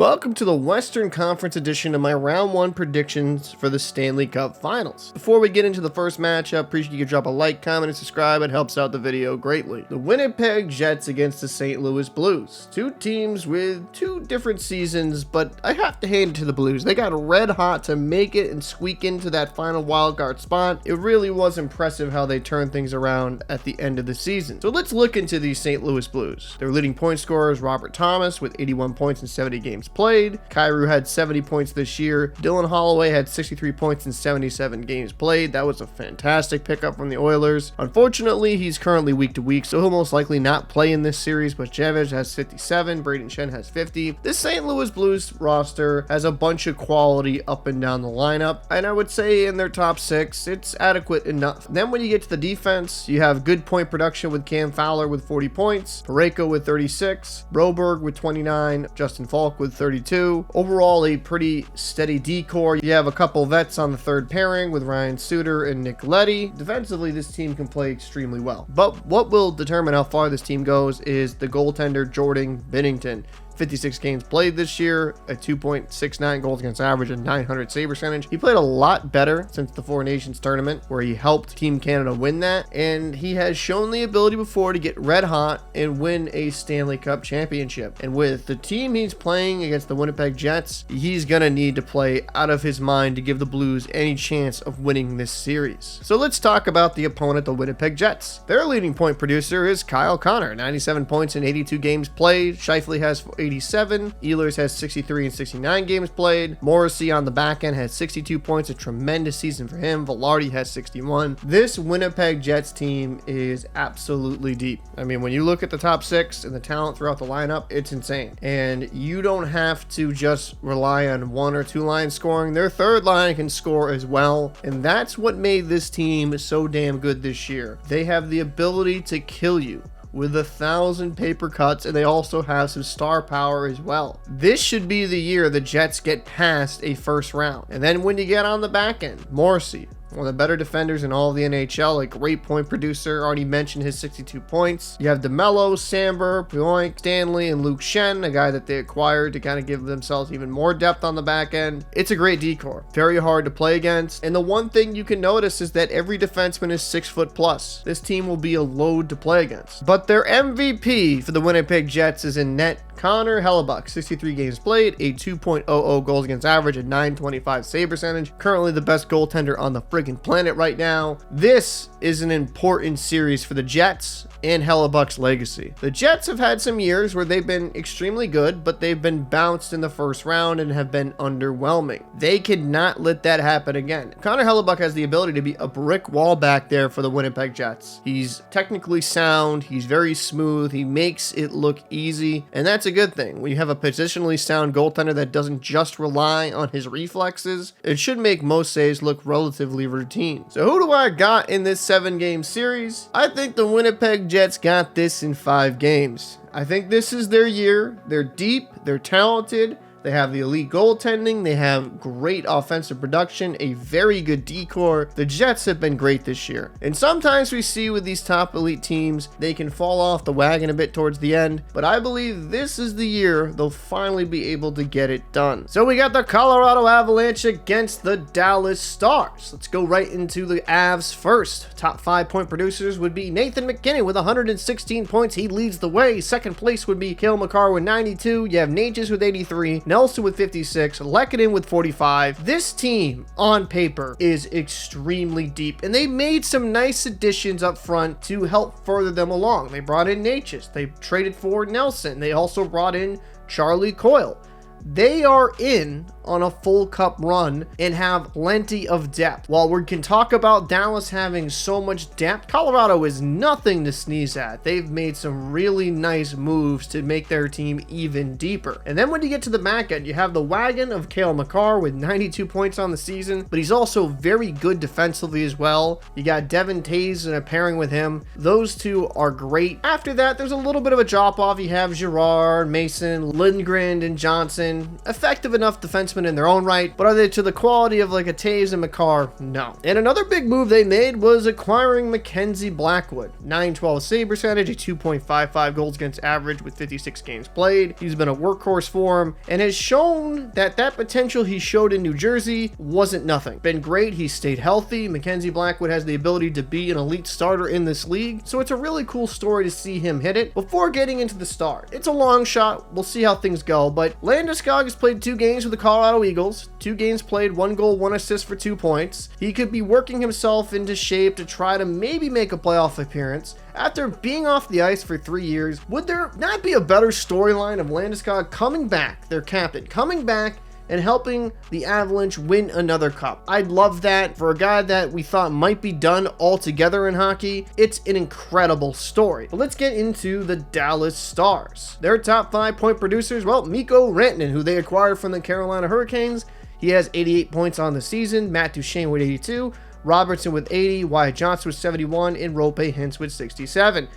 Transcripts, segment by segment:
Welcome to the Western Conference edition of my Round 1 predictions for the Stanley Cup Finals. Before we get into the first matchup, appreciate you can drop a like, comment, and subscribe. It helps out the video greatly. The Winnipeg Jets against the St. Louis Blues. Two teams with two different seasons, but I have to hand it to the Blues. They got red hot to make it and squeak into that final wildcard spot. It really was impressive how they turned things around at the end of the season. So let's look into these St. Louis Blues. Their leading point scorer is Robert Thomas with 81 points in 70 games played. Kyrou had 70 points this year. Dylan Holloway had 63 points in 77 games played. That was a fantastic pickup from the Oilers. Unfortunately, he's currently week to week, so he'll most likely not play in this series, but Jevich has 57, Braden Shen has 50. This St. Louis Blues roster has a bunch of quality up and down the lineup, and I would say in their top six, it's adequate enough. Then when you get to the defense, you have good point production with Cam Fowler with 40 points, Parayko with 36, Broberg with 29, Justin Falk with 32. Overall, a pretty steady decor. You have a couple vets on the third pairing with Ryan Suter and Nick Leddy. Defensively, this team can play extremely well. But what will determine how far this team goes is the goaltender Jordan Binnington. 56 games played this year, a 2.69 goals against average and 900 save percentage. He played a lot better since the Four Nations tournament where he helped Team Canada win that, and he has shown the ability before to get red hot and win a Stanley Cup championship. And with the team he's playing against the Winnipeg Jets, he's gonna need to play out of his mind to give the Blues any chance of winning this series. So let's talk about the opponent, the Winnipeg Jets. Their leading point producer is Kyle Connor, 97 points in 82 games played. Scheifele has 87. Ehlers has 63 and 69 games played. Morrissey on the back end has 62 points, a tremendous season for him. Velarde has 61. This Winnipeg Jets team is absolutely deep. I mean, when you look at the top six and the talent throughout the lineup, it's insane. And you don't have to just rely on one or two lines scoring. Their third line can score as well. And that's what made this team so damn good this year. They have the ability to kill you with 1,000 paper cuts, and they also have some star power as well. This should be the year the Jets get past a first round. And then when you get on the back end, Morrissey, one of the better defenders in all of the NHL, a great point producer. Already mentioned his 62 points. You have DeMello, Samber, Bioink, Stanley, and Luke Shen, a guy that they acquired to kind of give themselves even more depth on the back end. It's a great decor. Very hard to play against. And the one thing you can notice is that every defenseman is 6 foot plus. This team will be a load to play against. But their MVP for the Winnipeg Jets is in net Connor Hellebuyck, 63 games played, a 2.00 goals against average, and 925 save percentage. Currently the best goaltender on the friggin' planet right now. This is an important series for the Jets and Hellebuck's legacy. The Jets have had some years where they've been extremely good, but they've been bounced in the first round and have been underwhelming. They cannot let that happen again. Connor Hellebuyck has the ability to be a brick wall back there for the Winnipeg Jets. He's technically sound, he's very smooth, he makes it look easy, and that's a good thing. When you have a positionally sound goaltender that doesn't just rely on his reflexes, it should make most saves look relatively routine. So who do I got in this 7-game series? I think the Winnipeg Jets got this in 5 games. I think this is their year. They're deep, they're talented, they have the elite goaltending, they have great offensive production, a very good decor. The Jets have been great this year. And sometimes we see with these top elite teams, they can fall off the wagon a bit towards the end, but I believe this is the year they'll finally be able to get it done. So we got the Colorado Avalanche against the Dallas Stars. Let's go right into the Avs first. Top 5 point producers would be Nathan MacKinnon with 116 points. He leads the way. Second place would be Cale Makar with 92. You have Natchez with 83. Nelson with 56, Lehkonen with 45. This team on paper is extremely deep, and they made some nice additions up front to help further them along. They brought in Natchez, they traded for Nelson, they also brought in Charlie Coyle. They are in on a full cup run and have plenty of depth. While we can talk about Dallas having so much depth, Colorado is nothing to sneeze at. They've made some really nice moves to make their team even deeper. And then when you get to the back end, you have the wagon of Cale Makar with 92 points on the season, but he's also very good defensively as well. You got Devin Taves in a pairing with him. Those two are great. After that, there's a little bit of a drop off. You have Girard, Mason, Lindgren, and Johnson. defensemen, effective enough defensemen in their own right, but are they to the quality of like a Taves and McCarr? No. And another big move they made was acquiring Mackenzie Blackwood. 912 save percentage, a 2.55 goals against average with 56 games played. He's been a workhorse for him and has shown that potential he showed in New Jersey wasn't nothing. Been great, he stayed healthy. Mackenzie Blackwood has the ability to be an elite starter in this league, so it's a really cool story to see him hit it. Before getting into the start, it's a long shot, we'll see how things go, but Landeskog has played 2 games with the Colorado Eagles, 2 games played, 1 goal, 1 assist for 2 points. He could be working himself into shape to try to maybe make a playoff appearance. After being off the ice for 3 years, would there not be a better storyline of Landeskog coming back, their captain, coming back and helping the Avalanche win another cup? I'd love that. For a guy that we thought might be done altogether in hockey, it's an incredible story. But let's get into the Dallas Stars. Their top 5 point producers, well, Mikko Rantanen, who they acquired from the Carolina Hurricanes. He has 88 points on the season. Matt Duchene with 82. Robertson with 80, Wyatt Johnson with 71, and Rope Hintz with 67.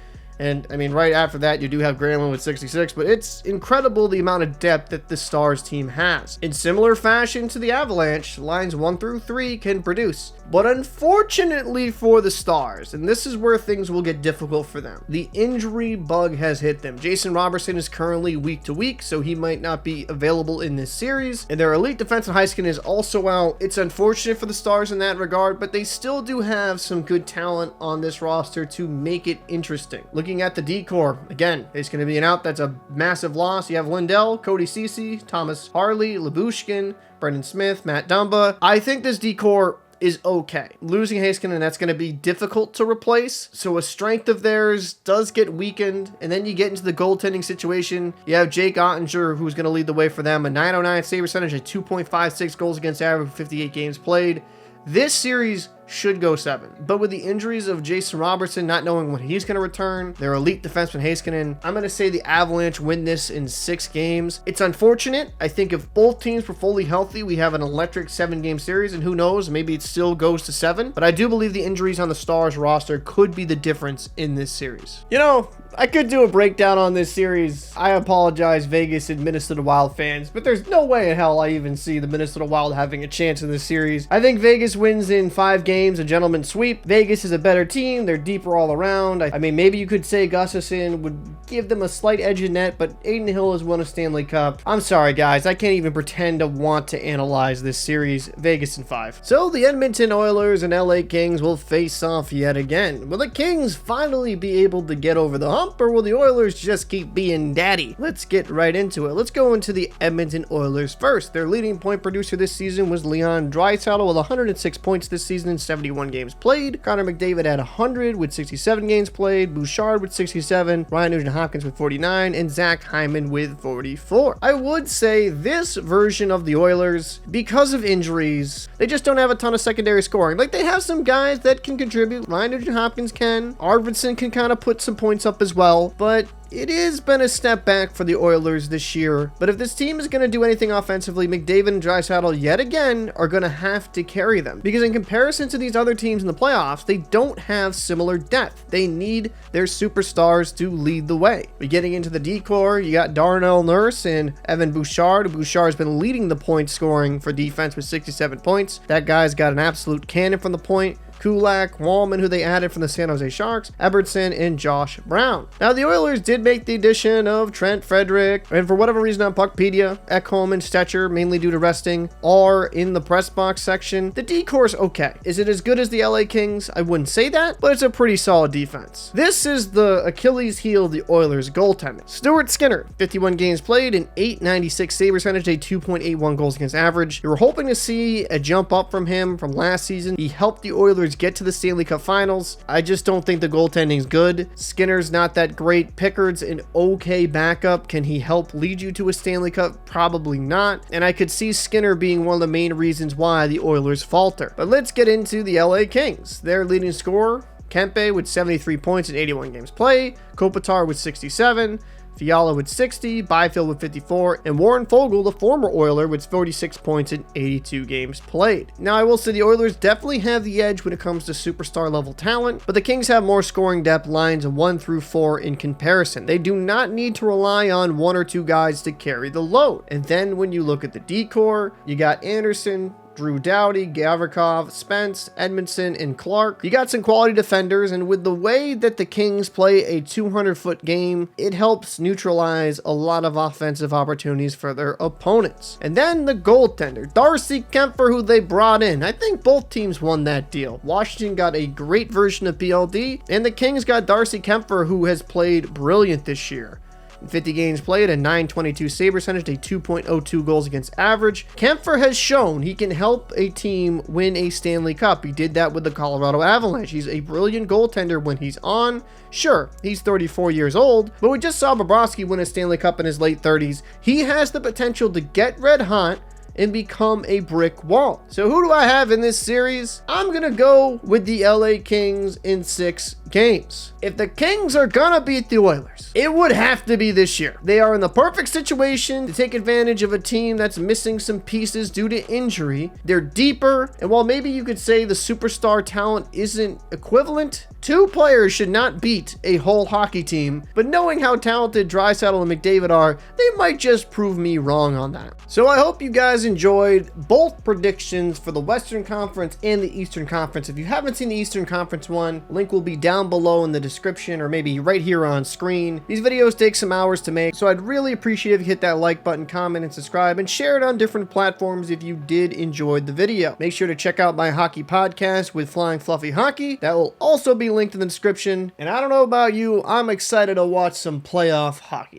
And I mean, right after that, you do have Granlund with 66, but it's incredible the amount of depth that the Stars team has. In similar fashion to the Avalanche, lines 1 through 3 can produce. But unfortunately for the Stars, and this is where things will get difficult for them, the injury bug has hit them. Jason Robertson is currently week to week, so he might not be available in this series. And their elite defenseman Heiskanen is also out. It's unfortunate for the Stars in that regard, but they still do have some good talent on this roster to make it interesting. Looking at the D-core, again, it's going to be an out. That's a massive loss. You have Lindell, Cody Ceci, Thomas Harley, Lyubushkin, Brendan Smith, Matt Dumba. I think this D-core is okay. Losing Heiskanen, that's going to be difficult to replace. So a strength of theirs does get weakened. And then you get into the goaltending situation. You have Jake Ottinger, who's going to lead the way for them. A 909 save percentage, a 2.56 goals against average, 58 games played. This series should go 7. But with the injuries of Jason Robertson, not knowing when he's going to return, their elite defenseman Heiskanen, I'm going to say the Avalanche win this in 6 games. It's unfortunate. I think if both teams were fully healthy, we have an electric 7-game series, and who knows, maybe it still goes to 7. But I do believe the injuries on the Stars roster could be the difference in this series. You know, I could do a breakdown on this series. I apologize, Vegas and Minnesota Wild fans, but there's no way in hell I even see the Minnesota Wild having a chance in this series. I think Vegas wins in 5 games. A gentleman's sweep. Vegas is a better team. They're deeper all around. I mean, maybe you could say Gustafsson would give them a slight edge in net, but Aiden Hill has won a Stanley Cup. I'm sorry, guys. I can't even pretend to want to analyze this series. Vegas in 5. So the Edmonton Oilers and LA Kings will face off yet again. Will the Kings finally be able to get over the hump, or will the Oilers just keep being daddy? Let's get right into it. Let's go into the Edmonton Oilers first. Their leading point producer this season was Leon Draisaitl with 106 points this season in 71 games played. Connor McDavid had 100 with 67 games played. Bouchard with 67. Ryan Nugent-Hopkins with 49. And Zach Hyman with 44. I would say this version of the Oilers, because of injuries, they just don't have a ton of secondary scoring. Like, they have some guys that can contribute. Ryan Nugent-Hopkins can. Arvidsson can kind of put some points up as well. But it has been a step back for the Oilers this year. But if this team is going to do anything offensively, McDavid and Draisaitl yet again are going to have to carry them. Because in comparison to these other teams in the playoffs, they don't have similar depth. They need their superstars to lead the way. But getting into the D-core, you got Darnell Nurse and Evan Bouchard. Bouchard's been leading the point scoring for defense with 67 points. That guy's got an absolute cannon from the point. Kulak, Wallman, who they added from the San Jose Sharks, Ebertson, and Josh Brown. Now, the Oilers did make the addition of Trent Frederick, and for whatever reason on Puckpedia, Ekholm and Stetcher, mainly due to resting, are in the press box section. The D-core's okay. Is it as good as the LA Kings? I wouldn't say that, but it's a pretty solid defense. This is the Achilles heel of the Oilers' goaltending. Stuart Skinner, 51 games played, an .896 save percentage, a 2.81 goals against average. You were hoping to see a jump up from him from last season. He helped the Oilers get to the Stanley Cup Finals. I just don't think the goaltending's good. Skinner's not that great. Pickard's an okay backup. Can he help lead you to a Stanley Cup? Probably not. And I could see Skinner being one of the main reasons why the Oilers falter. But let's get into the LA Kings. Their leading scorer, Kempe, with 73 points in 81 games played. Kopitar with 67. Fiala with 60, Byfield with 54, and Warren Foegele, the former Oiler, with 46 points in 82 games played. Now, I will say the Oilers definitely have the edge when it comes to superstar level talent, but the Kings have more scoring depth lines 1 through 4 in comparison. They do not need to rely on 1 or 2 guys to carry the load. And then when you look at the decor, you got Anderson, Drew Doughty, Gavrikov, Spence, Edmondson, and Clark. You got some quality defenders, and with the way that the Kings play a 200-foot game, it helps neutralize a lot of offensive opportunities for their opponents. And then the goaltender, Darcy Kempfer, who they brought in. I think both teams won that deal. Washington got a great version of PLD, and the Kings got Darcy Kempfer, who has played brilliant this year. 50 games played, a .922 save percentage, a 2.02 goals against average. Kempfer has shown he can help a team win a Stanley Cup. He did that with the Colorado Avalanche. He's a brilliant goaltender when he's on. Sure, he's 34 years old, but we just saw Bobrovsky win a Stanley Cup in his late 30s. He has the potential to get red hot and become a brick wall. So who do I have in this series? I'm gonna go with the LA Kings in 6 games. If the Kings are gonna beat the Oilers, it would have to be this year. They are in the perfect situation to take advantage of a team that's missing some pieces due to injury. They're deeper, and while maybe you could say the superstar talent isn't equivalent, 2 players should not beat a whole hockey team, but knowing how talented Draisaitl and McDavid are, they might just prove me wrong on that. So I hope you guys enjoyed both predictions for the Western Conference and the Eastern Conference. If you haven't seen the Eastern Conference one, link will be down below in the description or maybe right here on screen. These videos take some hours to make, so I'd really appreciate if you hit that like button, comment, and subscribe, and share it on different platforms if you did enjoy the video. Make sure to check out my hockey podcast with Flying Fluffy Hockey. That will also be linked in the description. And I don't know about you, I'm excited to watch some playoff hockey.